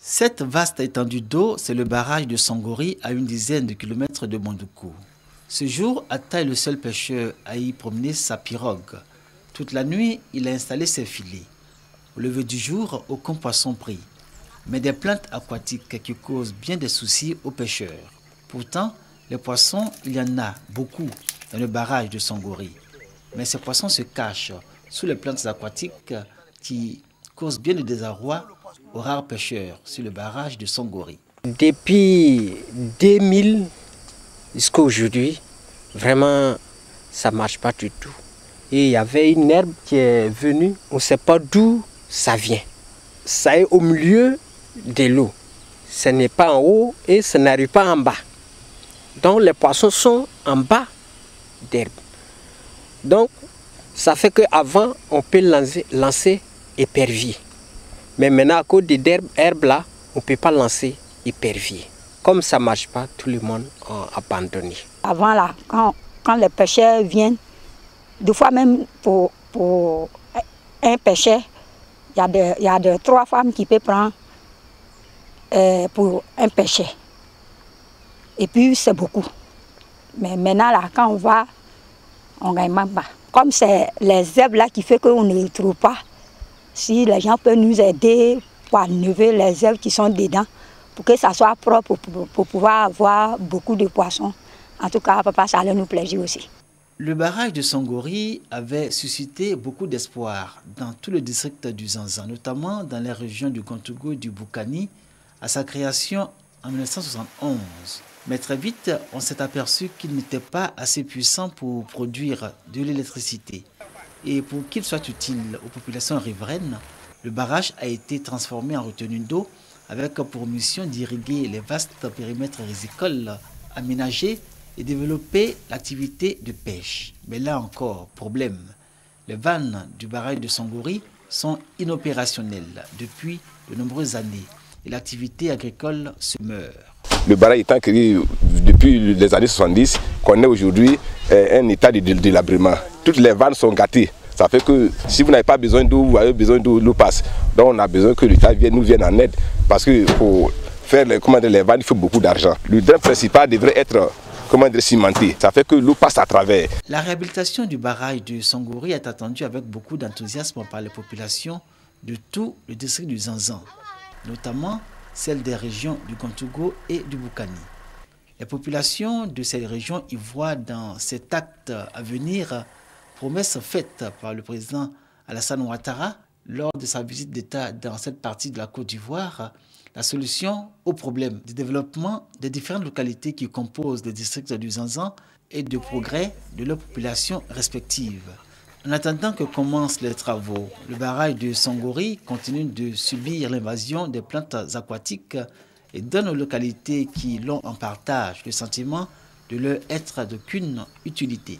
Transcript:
Cette vaste étendue d'eau, c'est le barrage de Sangori à une dizaine de kilomètres de Mondoukou. Ce jour, Atta est le seul pêcheur à y promener sa pirogue. Toute la nuit, il a installé ses filets. Au lever du jour, aucun poisson pris. Mais des plantes aquatiques qui causent bien des soucis aux pêcheurs. Pourtant, les poissons, il y en a beaucoup dans le barrage de Sangori. Mais ces poissons se cachent sous les plantes aquatiques qui causent bien le désarroi aux rares pêcheurs sur le barrage de Sangori. Depuis 2000 jusqu'à aujourd'hui, vraiment, ça ne marche pas du tout. Et il y avait une herbe qui est venue, on ne sait pas d'où ça vient. Ça est au milieu de l'eau. Ce n'est pas en haut et ce n'arrive pas en bas. Donc les poissons sont en bas d'herbe. Donc ça fait qu'avant, on peut lancer épervier. Mais maintenant, à cause des herbes là, on ne peut pas lancer épervier. Comme ça ne marche pas, tout le monde a abandonné. Avant là, quand les pêcheurs viennent, des fois même pour un pêcheur, il y a 3 femmes qui peuvent prendre pour un pêcheur. Et puis c'est beaucoup. Mais maintenant là, quand on va, on ne gagne même pas. Comme c'est les herbes là qui font qu'on ne les trouve pas, si les gens peuvent nous aider pour enlever les herbes qui sont dedans, pour que ça soit propre, pour pouvoir avoir beaucoup de poissons. En tout cas, papa, ça allait nous plaisir aussi. Le barrage de Sangori avait suscité beaucoup d'espoir dans tout le district du Zanzan, notamment dans les régions du Kontougo et du Boukani, à sa création en 1971. Mais très vite, on s'est aperçu qu'il n'était pas assez puissant pour produire de l'électricité. Et pour qu'il soit utile aux populations riveraines, le barrage a été transformé en retenue d'eau avec pour mission d'irriguer les vastes périmètres rizicoles aménagés et développer l'activité de pêche. Mais là encore, problème. Les vannes du barrage de Sangori sont inopérationnelles depuis de nombreuses années et l'activité agricole se meurt. Le barrage étant créé depuis les années 70, qu'on est aujourd'hui un état de délabrement. Toutes les vannes sont gâtées. Ça fait que si vous n'avez pas besoin d'eau, vous avez besoin d'eau, l'eau passe. Donc on a besoin que l'État nous vienne en aide. Parce que pour faire les vannes, il faut beaucoup d'argent. Le drain principal devrait être cimenté. Ça fait que l'eau passe à travers. La réhabilitation du barrage de Sangori est attendue avec beaucoup d'enthousiasme par les populations de tout le district du Zanzan, notamment celles des régions du Kontougo et du Boukani. Les populations de ces régions y voient dans cet acte à venir promesse faite par le président Alassane Ouattara lors de sa visite d'État dans cette partie de la Côte d'Ivoire, la solution au problème de développement des différentes localités qui composent le district du Zanzan et de progrès de leurs populations respectives. En attendant que commencent les travaux, le barrage de Sangori continue de subir l'invasion des plantes aquatiques et donne aux localités qui l'ont en partage le sentiment de leur être d'aucune utilité.